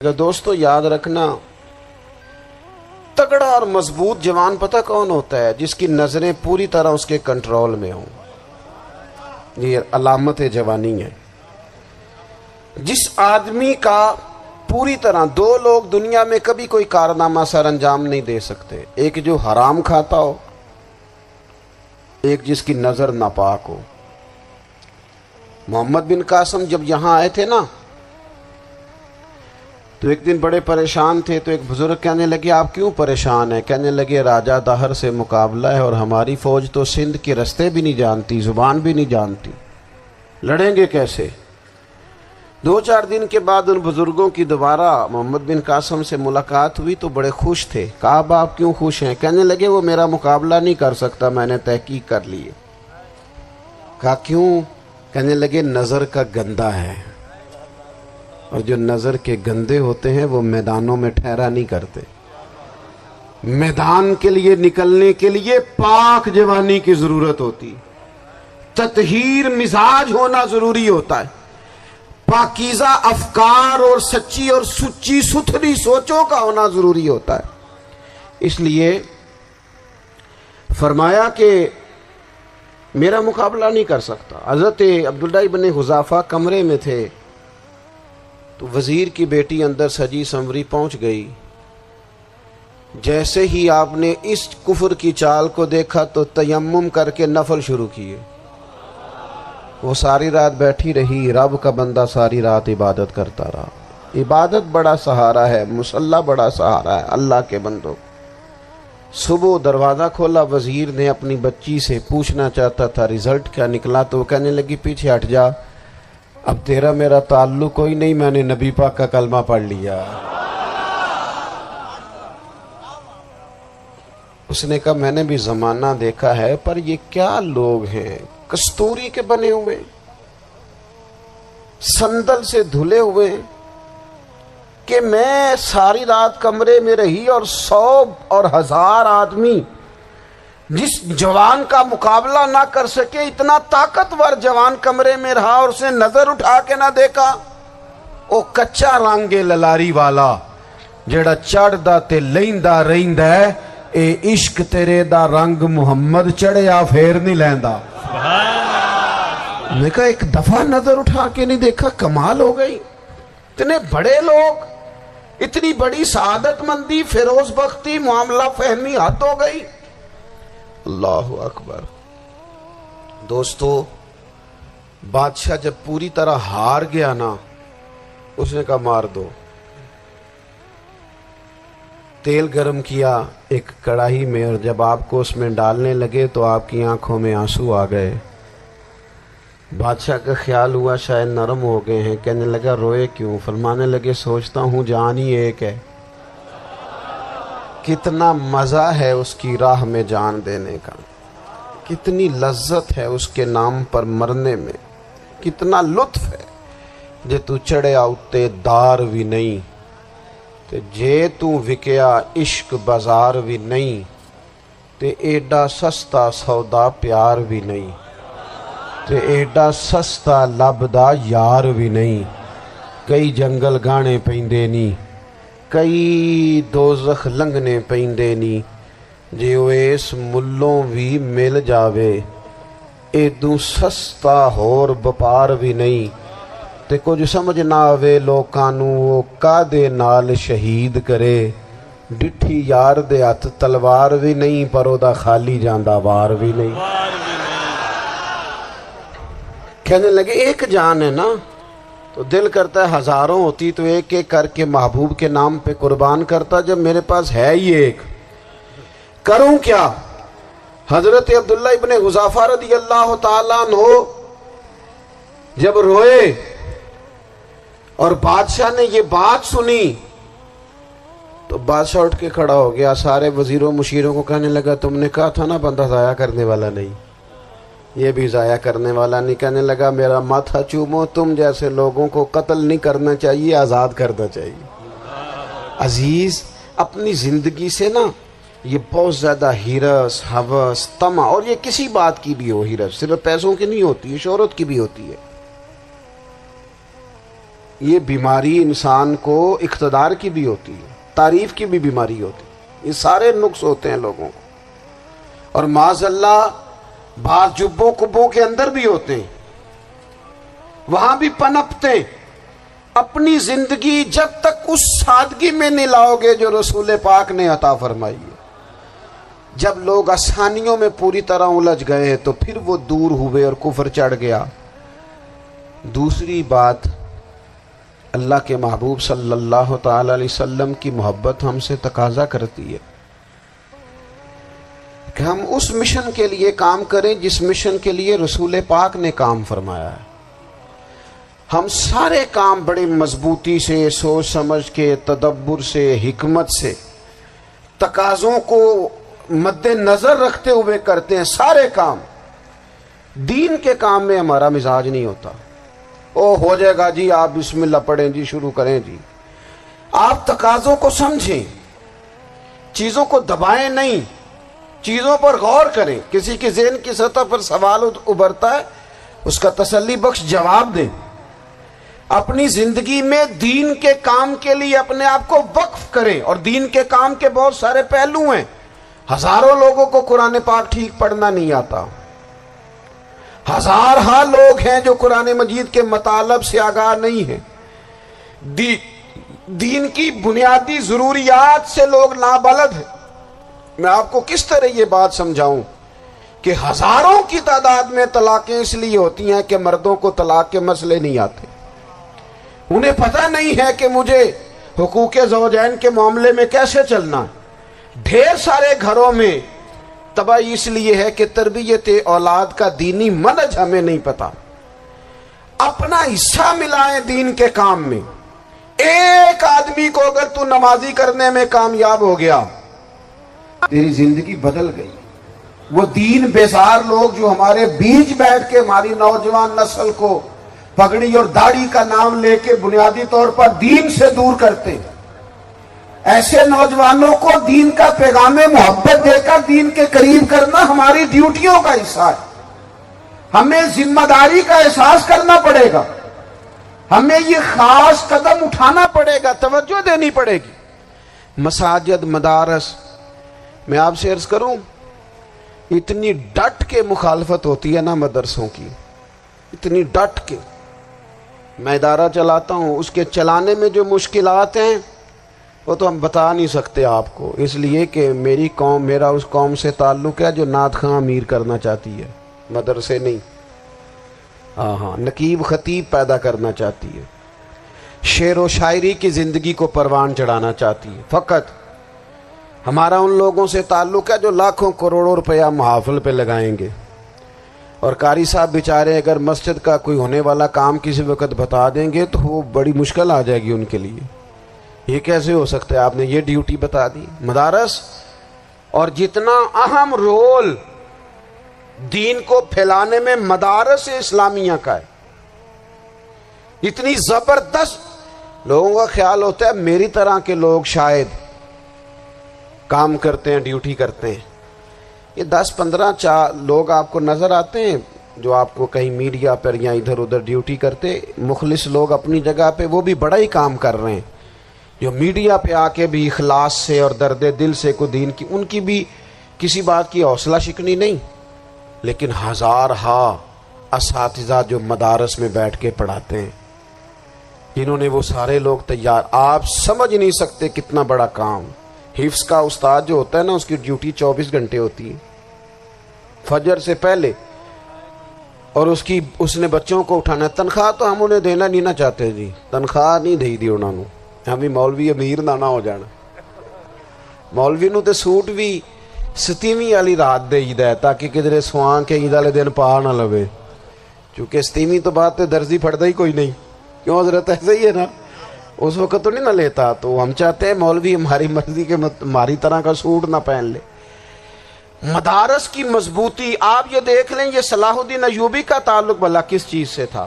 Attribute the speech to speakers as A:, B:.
A: دوستو یاد رکھنا، تگڑا اور مضبوط جوان پتہ کون ہوتا ہے؟ جس کی نظریں پوری طرح اس کے کنٹرول میں ہوں۔ یہ علامت جوانی ہے۔ جس آدمی کا پوری طرح دو لوگ دنیا میں کبھی کوئی کارنامہ سر انجام نہیں دے سکتے، ایک جو حرام کھاتا ہو، ایک جس کی نظر ناپاک ہو۔ محمد بن قاسم جب یہاں آئے تھے نا تو ایک دن بڑے پریشان تھے، تو ایک بزرگ کہنے لگے آپ کیوں پریشان ہیں؟ کہنے لگے راجہ دہر سے مقابلہ ہے اور ہماری فوج تو سندھ کے رستے بھی نہیں جانتی، زبان بھی نہیں جانتی، لڑیں گے کیسے؟ دو چار دن کے بعد ان بزرگوں کی دوبارہ محمد بن قاسم سے ملاقات ہوئی تو بڑے خوش تھے۔ کہا اب آپ کیوں خوش ہیں؟ کہنے لگے وہ میرا مقابلہ نہیں کر سکتا، میں نے تحقیق کر لی ہے۔ کہا کیوں؟ کہنے لگے نظر کا گندہ ہے، اور جو نظر کے گندے ہوتے ہیں وہ میدانوں میں ٹھہرا نہیں کرتے۔ میدان کے لیے نکلنے کے لیے پاک جوانی کی ضرورت ہوتی، تطہیر مزاج ہونا ضروری ہوتا ہے، پاکیزہ افکار اور سچی اور سچی ستھری سوچوں کا ہونا ضروری ہوتا ہے۔ اس لیے فرمایا کہ میرا مقابلہ نہیں کر سکتا۔ حضرت عبداللہ ابن حذافہ کمرے میں تھے تو وزیر کی بیٹی اندر سجی سنوری پہنچ گئی۔ جیسے ہی آپ نے اس کفر کی چال کو دیکھا تو تیمم کر کے نفل شروع کیے۔ وہ ساری رات بیٹھی رہی، رب کا بندہ ساری رات عبادت کرتا رہا۔ عبادت بڑا سہارا ہے، مصلی بڑا سہارا ہے اللہ کے بندوں۔ صبح دروازہ کھولا، وزیر نے اپنی بچی سے پوچھنا چاہتا تھا رزلٹ کیا نکلا، تو وہ کہنے لگی پیچھے ہٹ جا، اب تیرا میرا تعلق کوئی نہیں، میں نے نبی پاک کا کلمہ پڑھ لیا۔ اس نے کہا میں نے بھی زمانہ دیکھا ہے، پر یہ کیا لوگ ہیں، کستوری کے بنے ہوئے، سندل سے دھلے ہوئے، کہ میں ساری رات کمرے میں رہی اور 100 اور 1000 آدمی جس جوان کا مقابلہ نہ کر سکے، اتنا طاقتور جوان کمرے میں رہا اور اس نے نظر اٹھا کے نہ دیکھا۔ او کچا رنگے للاری والا جڑا چڑھدا تے لیندا رہندا ہے، اے عشق تیرے دا رنگ محمد چڑھیا پھر نہیں لیندا۔ میں کہا ایک دفعہ نظر اٹھا کے نہیں دیکھا، کمال ہو گئی۔ اتنے بڑے لوگ، اتنی بڑی سعادت مندی، فیروز بختی، معاملہ فہمی حد ہو گئی۔ اللہ اکبر۔ دوستو بادشاہ جب پوری طرح ہار گیا نا، اس نے کہا مار دو۔ تیل گرم کیا ایک کڑاہی میں، اور جب آپ کو اس میں ڈالنے لگے تو آپ کی آنکھوں میں آنسو آ گئے۔ بادشاہ کا خیال ہوا شاید نرم ہو گئے ہیں، کہنے لگا روئے کیوں؟ فرمانے لگے سوچتا ہوں جان ہی ایک ہے، کتنا مزہ ہے اس کی راہ میں جان دینے کا، کتنی لذت ہے اس کے نام پر مرنے میں، کتنا لطف ہے۔ جے تو چڑھیا اتے دار بھی نہیں، تے جے تو وکیا عشق بازار بھی نہیں، تے ایڈا سستا سودا پیار بھی نہیں، تے ایڈا سستا لبدا یار بھی نہیں۔ کئی جنگل گانے پیندے نہیں، کئی دوزخ لنگنے پیندے نہیں، جے وہ اس ملوں بھی مل جاوے، ایدوں سستا ہور بپار بھی نہیں۔ تے کچھ سمجھ نہ آوے لوکاں نوں وہ کادے نال شہید کرے، ڈٹھی یار دے ہتھ تلوار بھی نہیں، پر او دا خالی جاندا وار بھی نہیں۔ کہنے لگے ایک جان ہے نا، تو دل کرتا ہے ہزاروں ہوتی تو ایک ایک کر کے محبوب کے نام پہ قربان کرتا، جب میرے پاس ہے ہی ایک، کروں کیا؟ حضرت عبداللہ ابن حذافہ رضی اللہ تعالیٰ عنہ جب روئے اور بادشاہ نے یہ بات سنی تو بادشاہ اٹھ کے کھڑا ہو گیا، سارے وزیروں مشیروں کو کہنے لگا تم نے کہا تھا نا بندہ ضائع کرنے والا نہیں، یہ بھی ضائع کرنے والا نہیں۔ کہنے لگا میرا ماتھا چومو، تم جیسے لوگوں کو قتل نہیں کرنا چاہیے، آزاد کرنا چاہیے۔ عزیز اپنی زندگی سے نا یہ بہت زیادہ ہرس، ہوس، طمع، اور یہ کسی بات کی بھی ہو، ہرس صرف پیسوں کی نہیں ہوتی ہے، شہرت کی بھی ہوتی ہے۔ یہ بیماری انسان کو اقتدار کی بھی ہوتی ہے، تعریف کی بھی بیماری ہوتی ہے، یہ سارے نقص ہوتے ہیں لوگوں کو، اور معاذ اللہ بعض جبوں کبوں کے اندر بھی ہوتے ہیں، وہاں بھی پنپتے ہیں۔ اپنی زندگی جب تک اس سادگی میں نہیں لاؤ گے جو رسول پاک نے عطا فرمائی ہے، جب لوگ آسانیوں میں پوری طرح الجھ گئے تو پھر وہ دور ہوئے اور کفر چڑھ گیا۔ دوسری بات، اللہ کے محبوب صلی اللہ تعالی علیہ وسلم کی محبت ہم سے تقاضا کرتی ہے کہ ہم اس مشن کے لیے کام کریں جس مشن کے لیے رسول پاک نے کام فرمایا ہے۔ ہم سارے کام بڑے مضبوطی سے، سوچ سمجھ کے، تدبر سے، حکمت سے، تقاضوں کو مد نظر رکھتے ہوئے کرتے ہیں سارے کام۔ دین کے کام میں ہمارا مزاج نہیں ہوتا، او ہو جائے گا جی، آپ بسم اللہ پڑھیں جی، شروع کریں جی۔ آپ تقاضوں کو سمجھیں، چیزوں کو دبائیں نہیں، چیزوں پر غور کریں۔ کسی کے ذہن کی سطح پر سوال ابھرتا ہے، اس کا تسلی بخش جواب دیں۔ اپنی زندگی میں دین کے کام کے لیے اپنے آپ کو وقف کریں، اور دین کے کام کے بہت سارے پہلو ہیں۔ ہزاروں لوگوں کو قرآن پاک ٹھیک پڑھنا نہیں آتا، ہزارہا لوگ ہیں جو قرآن مجید کے مطالب سے آگاہ نہیں ہیں، دین کی بنیادی ضروریات سے لوگ نابلد ہیں۔ میں آپ کو کس طرح یہ بات سمجھاؤں کہ ہزاروں کی تعداد میں طلاقیں اس لیے ہوتی ہیں کہ مردوں کو طلاق کے مسئلے نہیں آتے، انہیں پتہ نہیں ہے کہ مجھے حقوق زوجین کے معاملے میں کیسے چلنا ہے۔ ڈھیر سارے گھروں میں تباہی اس لیے ہے کہ تربیت اولاد کا دینی منہج ہمیں نہیں پتا۔ اپنا حصہ ملائیں دین کے کام میں۔ ایک آدمی کو اگر تو نمازی کرنے میں کامیاب ہو گیا، تیری زندگی بدل گئی۔ وہ دین بیزار لوگ جو ہمارے بیچ بیٹھ کے ہماری نوجوان نسل کو پگڑی اور داڑھی کا نام لے کے بنیادی طور پر دین سے دور کرتے، ایسے نوجوانوں کو دین کا پیغام محبت دے کر دین کے قریب کرنا ہماری ڈیوٹیوں کا حصہ ہے۔ ہمیں ذمہ داری کا احساس کرنا پڑے گا، ہمیں یہ خاص قدم اٹھانا پڑے گا، توجہ دینی پڑے گی۔ مساجد، مدارس، میں آپ سے عرض کروں، اتنی ڈٹ کے مخالفت ہوتی ہے نا مدرسوں کی، اتنی ڈٹ کے۔ میں ادارہ چلاتا ہوں، اس کے چلانے میں جو مشکلات ہیں وہ تو ہم بتا نہیں سکتے آپ کو، اس لیے کہ میری قوم، میرا اس قوم سے تعلق ہے جو نعت خواں امیر کرنا چاہتی ہے، مدرسے نہیں۔ ہاں نقیب خطیب پیدا کرنا چاہتی ہے، شعر و شاعری کی زندگی کو پروان چڑھانا چاہتی ہے۔ فقط ہمارا ان لوگوں سے تعلق ہے جو لاکھوں کروڑوں روپیہ محافل پہ لگائیں گے، اور قاری صاحب بیچارے اگر مسجد کا کوئی ہونے والا کام کسی وقت بتا دیں گے تو وہ بڑی مشکل آ جائے گی ان کے لیے۔ یہ کیسے ہو سکتا ہے، آپ نے یہ ڈیوٹی بتا دی۔ مدارس، اور جتنا اہم رول دین کو پھیلانے میں مدارس اسلامیہ کا ہے، اتنی زبردست، لوگوں کا خیال ہوتا ہے میری طرح کے لوگ شاید کام کرتے ہیں، ڈیوٹی کرتے ہیں۔ یہ 10-15 لوگ آپ کو نظر آتے ہیں جو آپ کو کہیں میڈیا پر یا ادھر ادھر ڈیوٹی کرتے، مخلص لوگ اپنی جگہ پہ، وہ بھی بڑا ہی کام کر رہے ہیں، جو میڈیا پہ آ کے بھی اخلاص سے اور درد دل سے کو دین کی، ان کی بھی کسی بات کی حوصلہ شکنی نہیں۔ لیکن ہزارہا اساتذہ جو مدارس میں بیٹھ کے پڑھاتے ہیں، جنہوں نے وہ سارے لوگ تیار، آپ سمجھ نہیں سکتے کتنا بڑا کام۔ حفظ کا استاد جو ہوتا ہے نا، اس کی ڈیوٹی 24 گھنٹے ہوتی ہے فجر سے پہلے، اور اس نے بچوں کو اٹھانا ہے۔ تنخواہ تو ہم انہیں دینا نہیں نہ چاہتے جی، تنخواہ نہیں دئی دی انہوں نے، ہمیں مولوی امیر نہ ہو جانا۔ مولوی نو تے سوٹ بھی 27ویں والی رات دے ہے تاکہ کدھر سوان کے عید والے دن پا نہ لوے، چونکہ 27ویں تو بعد تے درزی پھڑتا ہی کوئی نہیں، کیوں حضرت؟ ایسے ہی ہے نا، اس وقت تو نہیں نہ لیتا۔ تو ہم چاہتے ہیں مولوی ہماری مرضی کے ہماری طرح کا سوٹ نہ پہن لے۔ مدارس کی مضبوطی، آپ یہ دیکھ لیں، یہ صلاح الدین ایوبی کا تعلق بھلا کس چیز سے تھا؟